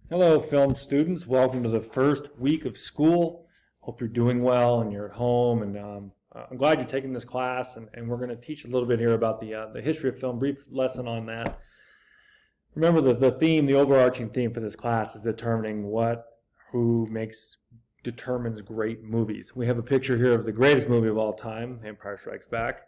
Hello, film students. Welcome to the first week of school. Hope you're doing well and you're at home. And I'm glad you're taking this class. And we're going to teach a little bit here about the history of film. Brief lesson on that. Remember the theme, the overarching theme for this class is determining determines great movies. We have a picture here of the greatest movie of all time, Empire Strikes Back.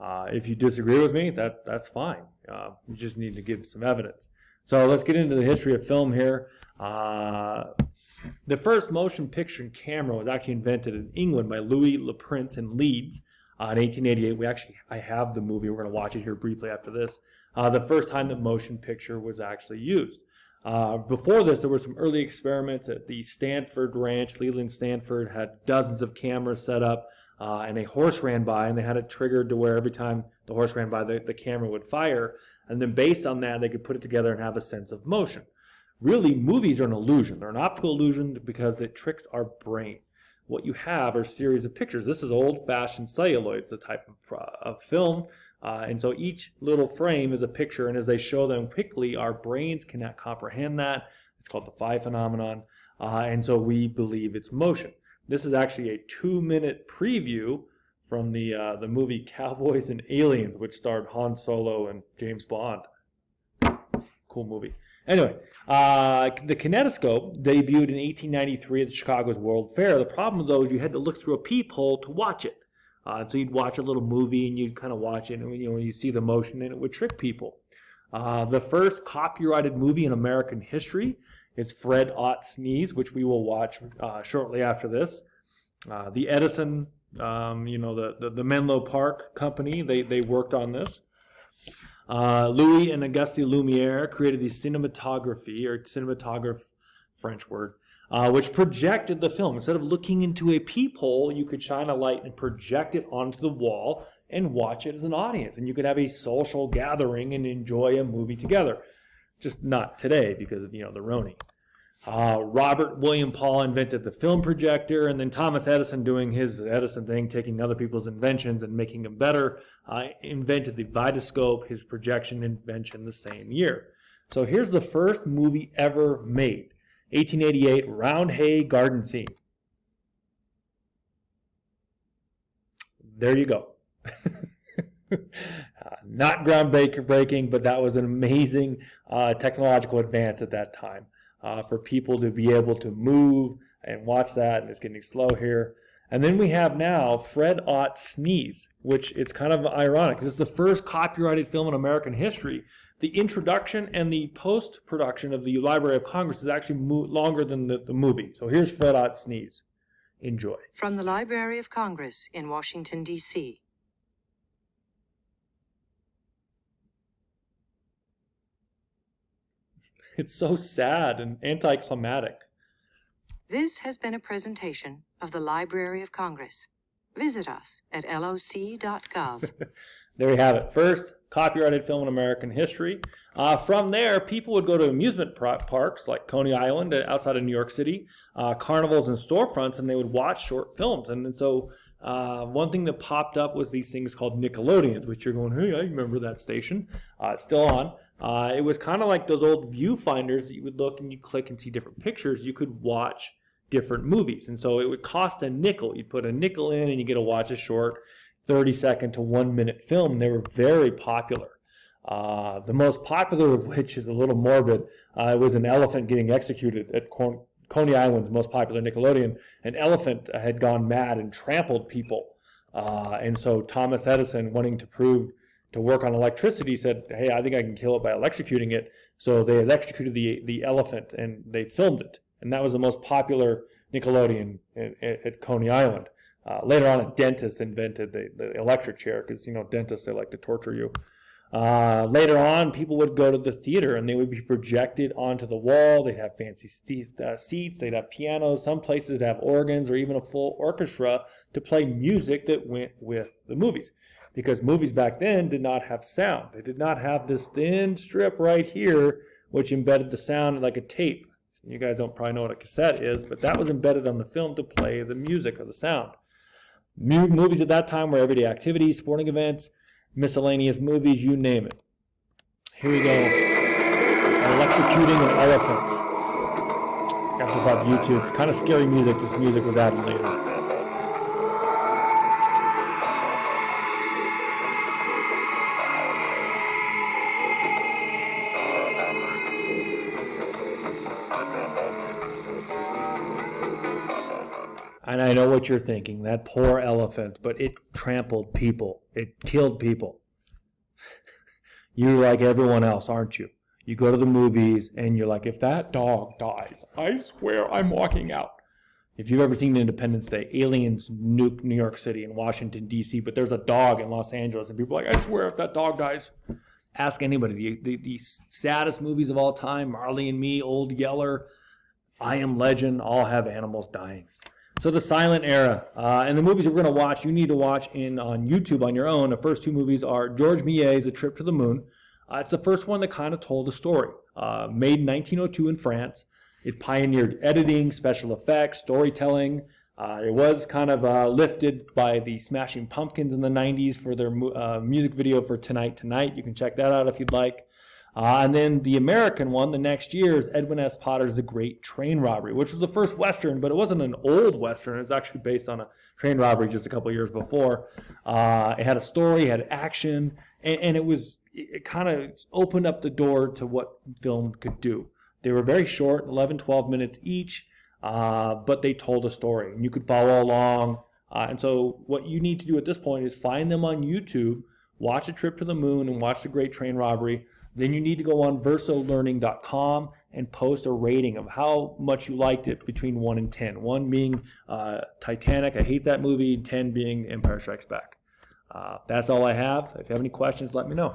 If you disagree with me, that's fine. You just need to give some evidence. So let's get into the history of film here. The first motion picture camera was actually invented in England by Louis Le Prince in Leeds in 1888. I have the movie. We're going to watch it here briefly after this. The first time that motion picture was actually used. Before this, there were some early experiments at the Stanford Ranch. Leland Stanford had dozens of cameras set up, and a horse ran by, and they had it triggered to where every time the horse ran by, the camera would fire. And then based on that, they could put it together and have a sense of motion. Really, movies are an illusion. They're an optical illusion because it tricks our brain. What you have are a series of pictures. This is old-fashioned celluloid. It's a type of film. And so each little frame is a picture, and as they show them quickly, our brains cannot comprehend that. It's called the phi phenomenon. And so we believe it's motion. This is actually a 2-minute preview from the movie Cowboys and Aliens, which starred Han Solo and James Bond. Cool movie. Anyway, the Kinetoscope debuted in 1893 at Chicago's World Fair. The problem, though, is you had to look through a peephole to watch it. So you'd watch a little movie and you'd kind of watch it, and when you see the motion, and it would trick people. The first copyrighted movie in American history is Fred Ott Sneeze, which we will watch shortly after this. The Edison, the Menlo Park Company, they worked on this. Louis and Auguste Lumiere created the cinematograph, French word, which projected the film. Instead of looking into a peephole, you could shine a light and project it onto the wall and watch it as an audience. And you could have a social gathering and enjoy a movie together. Just not today because of, the Roni. Robert William Paul invented the film projector, and then Thomas Edison, doing his Edison thing, taking other people's inventions and making them better, invented the Kinetoscope, his projection invention, the same year. So here's the first movie ever made. 1888, Round Hay Garden Scene. There you go. Not groundbreaking, but that was an amazing technological advance at that time. For people to be able to move and watch that, and it's getting slow here. And then we have now Fred Ott Sneeze, which it's kind of ironic. This is the first copyrighted film in American history. The introduction and the post-production of the Library of Congress is actually longer than the movie. So here's Fred Ott Sneeze. Enjoy. From the Library of Congress in Washington, D.C. It's so sad and anticlimactic. This has been a presentation of the Library of Congress. Visit us at loc.gov. There you have it. First copyrighted film in American history. From there, people would go to amusement parks like Coney Island outside of New York City, carnivals and storefronts, and they would watch short films. And so one thing that popped up was these things called Nickelodeons, which you're going, hey, I remember that station. It's still on. It was kind of like those old viewfinders that you would look and you click and see different pictures. You could watch different movies. And so it would cost a nickel. You put a nickel in and you get to watch a short 30-second to 1-minute film. They were very popular. The most popular of which is a little morbid. It was an elephant getting executed at Coney Island's most popular Nickelodeon. An elephant had gone mad and trampled people. And so Thomas Edison, wanting to work on electricity, said, hey, I think I can kill it by electrocuting it. So they electrocuted the elephant and they filmed it. And that was the most popular Nickelodeon at Coney Island. Later on, a dentist invented the electric chair because, dentists, they like to torture you. Later on, people would go to the theater and they would be projected onto the wall. They'd have fancy seats. They'd have pianos. Some places would have organs or even a full orchestra to play music that went with the movies. Because movies back then did not have sound. They did not have this thin strip right here which embedded the sound like a tape. You guys don't probably know what a cassette is, but that was embedded on the film to play the music or the sound. Movies at that time were everyday activities, sporting events, miscellaneous movies, you name it. Here we go. Electrocuting an elephant. Got this off YouTube. It's kind of scary music. This music was added later. And I know what you're thinking, that poor elephant, but it trampled people. It killed people. You're like everyone else, aren't you? You go to the movies and you're like, if that dog dies, I swear I'm walking out. If you've ever seen Independence Day, aliens nuke New York City and Washington, D.C., but there's a dog in Los Angeles, and people are like, I swear if that dog dies. Ask anybody. The saddest movies of all time, Marley and Me, Old Yeller, I Am Legend, all have animals dying. So the silent era, and the movies we're going to watch, you need to watch on YouTube on your own. The first two movies are George Méliès's A Trip to the Moon. It's the first one that kind of told the story. Made in 1902 in France. It pioneered editing, special effects, storytelling. It was kind of lifted by the Smashing Pumpkins in the 90s for their music video for Tonight Tonight. You can check that out if you'd like. And then the American one, the next year, is Edwin S. Potter's The Great Train Robbery, which was the first Western, but it wasn't an old Western. It was actually based on a train robbery just a couple years before. It had a story, had action, and it kind of opened up the door to what film could do. They were very short, 11, 12 minutes each, but they told a story, and you could follow along. And so what you need to do at this point is find them on YouTube, watch A Trip to the Moon, and watch The Great Train Robbery. Then you need to go on versolearning.com and post a rating of how much you liked it between 1 and 10. 1 being Titanic, I hate that movie, 10 being Empire Strikes Back. That's all I have. If you have any questions, let me know.